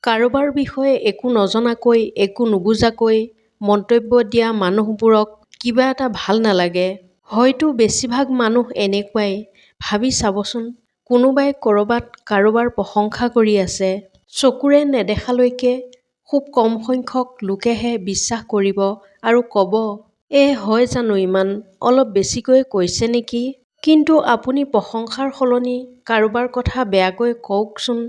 কাৰোবাৰ বিষয়ে একো নজনাকৈ, একো নুবুজাকৈ মন্তব্য দিয়া মানুহবোৰক কিবা এটা ভাল নালাগে। হয়তো বেছিভাগ মানুহ এনেকুৱাই। ভাবি চাবচোন, কোনোবাই ক'ৰবাত কাৰোবাৰ প্ৰশংসা কৰি আছে। চকুৰে নেদেখালৈকে খুব কম সংখ্যক লোকেহে বিশ্বাস কৰিব আৰু ক'ব, হয় জানো ইমান, অলপ বেছিকৈ কৈছে নেকি? কিন্তু আপুনি প্ৰশংসাৰ সলনি কাৰোবাৰ কথা বেয়াকৈ কওকচোন,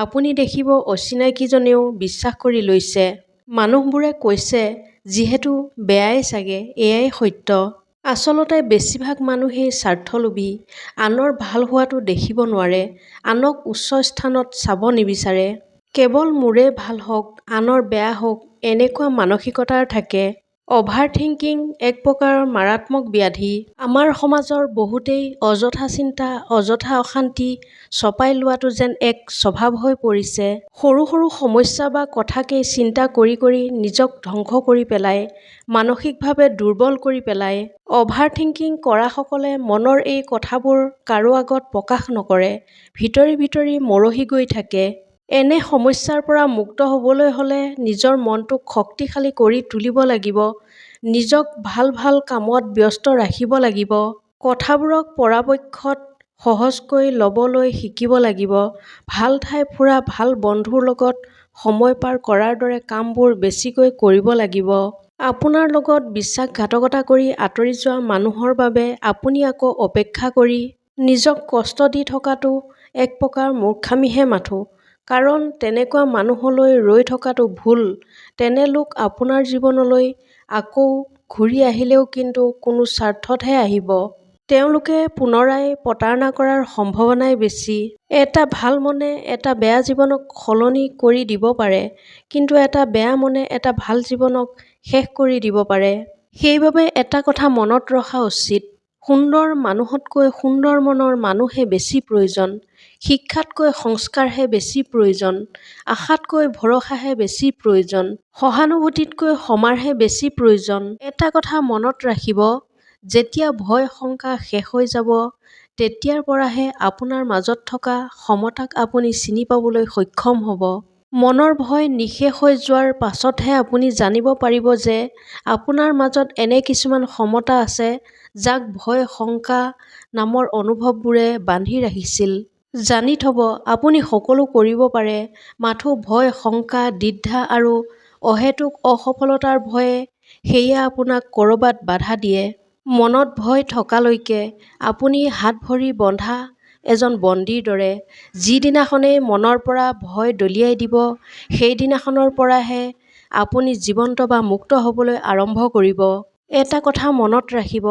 আপুনি দেখিব অচিনাকিজনেও বিশ্বাস কৰি লৈছে। মানুহবোৰে কৈছে যিহেতু বেয়াই চাগে, এয়াই সত্য। আচলতে বেছিভাগ মানুহেই স্বাৰ্থলোভী। আনৰ ভাল হোৱাটো দেখিব নোৱাৰে, আনক উচ্চ স্থানত চাব নিবিচাৰে। কেৱল মোৰেই ভাল হওক, আনৰ বেয়া হওক, এনেকুৱা মানসিকতাৰ থাকে। অভাৰ থিংকিং এক প্ৰকাৰৰ মাৰাত্মক ব্যাধি। আমাৰ সমাজৰ বহুতেই অযথা চিন্তা, অযথা অশান্তি চপাই লোৱাটো যেন এক স্বভাৱ হৈ পৰিছে। সৰু সৰু সমস্যা বা কথাকেই চিন্তা কৰি কৰি নিজক ধ্বংস কৰি পেলায়, মানসিকভাৱে দুৰ্বল কৰি পেলায়। অভাৰ থিংকিং কৰাসকলে মনৰ এই কথাবোৰ কাৰো আগত প্ৰকাশ নকৰে, ভিতৰি ভিতৰি মৰহি গৈ থাকে। এনে সমস্যাৰ পৰা মুক্ত হ'বলৈ হ'লে নিজৰ মনটোক শক্তিশালী কৰি তুলিব লাগিব, নিজক ভাল ভাল কামত ব্যস্ত ৰাখিব লাগিব। কথাবোৰক পৰাপক্ষত সহজকৈ ল'বলৈ শিকিব লাগিব। ভাল ঠাই ফুৰা, ভাল বন্ধুৰ লগত সময় পাৰ কৰাৰ দৰে কামবোৰ বেছিকৈ কৰিব লাগিব। আপোনাৰ লগত বিশ্বাসঘাতকতা কৰি আঁতৰি যোৱা মানুহৰ বাবে আপুনি আকৌ অপেক্ষা কৰি নিজক কষ্ট দি থকাটো এক প্ৰকাৰ মূৰ্খামিহে মাথো। কাৰণ তেনেকুৱা মানুহলৈ ৰৈ থকাটো ভুল। তেনে লোক আপোনাৰ জীৱনলৈ আকৌ ঘূৰি আহিলেও কিন্তু কোনো স্বাৰ্থতহে আহিব। তেওঁলোকে পুনৰাই প্ৰতাৰণা কৰাৰ সম্ভাৱনাই বেছি। এটা ভাল মনে এটা বেয়া জীৱনক সলনি কৰি দিব পাৰে, কিন্তু এটা বেয়া মনে এটা ভাল জীৱনক শেষ কৰি দিব পাৰে। সেইবাবে এটা কথা মনত ৰখা উচিত, সুন্দৰ মানুহতকৈ সুন্দৰ মনৰ মানুহহে বেছি প্ৰয়োজন। শিক্ষাতকৈ সংস্কাৰহে বেছি প্ৰয়োজন। আশাতকৈ ভৰসাহে বেছি প্ৰয়োজন। সহানুভূতিতকৈ ক্ষমাৰহে বেছি প্ৰয়োজন। এটা কথা মনত ৰাখিব, যেতিয়া ভয় শংকা শেষ হৈ যাব, তেতিয়াৰ পৰাহে আপোনাৰ মাজত থকা সমতাক আপুনি চিনি পাবলৈ সক্ষম হ'ব। মনৰ ভয় নিঃশেষ হৈ যোৱাৰ পাছতহে আপুনি জানিব পাৰিব যে আপোনাৰ মাজত এনে কিছুমান সমতা আছে, যাক ভয় শংকা নামৰ অনুভৱবোৰে বান্ধি ৰাখিছিল। জানি থ'ব, আপুনি সকলো কৰিব পাৰে, মাথো ভয় শংকা দ্বিধা আৰু অহেতুক অসফলতাৰ ভয়ে সেয়া আপোনাক ক'ৰবাত বাধা দিয়ে। মনত ভয় থকালৈকে আপুনি হাত ভৰি বন্ধা এজন বন্দীৰ দৰে। যিদিনাখনেই মনৰ পৰা ভয় দলিয়াই দিব, সেইদিনাখনৰ পৰাহে আপুনি জীৱন্ত বা মুক্ত হ'বলৈ আৰম্ভ কৰিব। এটা কথা মনত ৰাখিব,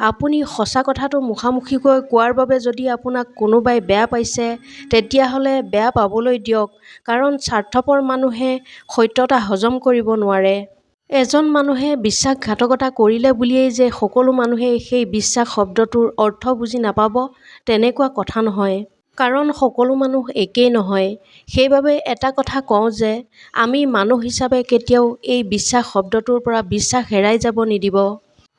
আপুনি সঁচা কথাটো মুখামুখিকৈ কোৱাৰ বাবে যদি আপোনাক কোনোবাই বেয়া পাইছে, তেতিয়াহ'লে বেয়া পাবলৈ দিয়ক, কাৰণ স্বাৰ্থপৰ মানুহে সত্যতা হজম কৰিব নোৱাৰে। এজন মানুহে বিশ্বাসঘাতকতা কৰিলে বুলিয়েই যে সকলো মানুহেই সেই বিশ্বাস শব্দটোৰ অৰ্থ বুজি নাপাব, তেনেকুৱা কথা নহয়। কাৰণ সকলো মানুহ একেই নহয়। সেইবাবে এটা কথা কওঁ যে আমি মানুহ হিচাপে কেতিয়াও এই বিশ্বাস শব্দটোৰ পৰা বিশ্বাস হেৰাই যাব নিদিব।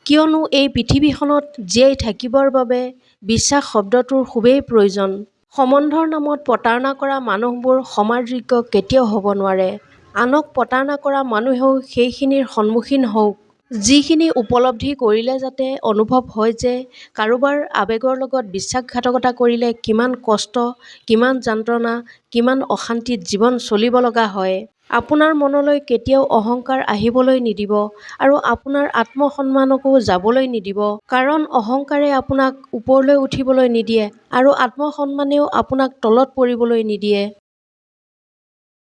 কিয়নো এই পৃথিৱীখনত জীয়াই থাকিবৰ বাবে বিশ্বাস শব্দটোৰ খুবেই প্ৰয়োজন। সম্বন্ধৰ নামত প্ৰতাৰণা কৰা মানুহবোৰ ক্ষমাৰ যোগ্য কেতিয়াও হ'ব নোৱাৰে। আনক প্ৰতাৰণা কৰা মানুহেও সেইখিনিৰ সন্মুখীন হওক। যিখিনি উপলব্ধি কৰিলে যাতে অনুভৱ হয় যে কাৰোবাৰ আৱেগৰ লগত বিশ্বাসঘাতকতা কৰিলে কিমান কষ্ট, কিমান যন্ত্ৰণা, কিমান অশান্তিত জীৱন চলিব লগা হয়। আপোনাৰ মনলৈ কেতিয়াও অহংকাৰ আহিবলৈ নিদিব আৰু আপোনাৰ আত্মসন্মানকো যাবলৈ নিদিব। কাৰণ অহংকাৰে আপোনাক ওপৰলৈ উঠিবলৈ নিদিয়ে আৰু আত্মসন্মানেও আপোনাক তলত পৰিবলৈ নিদিয়ে।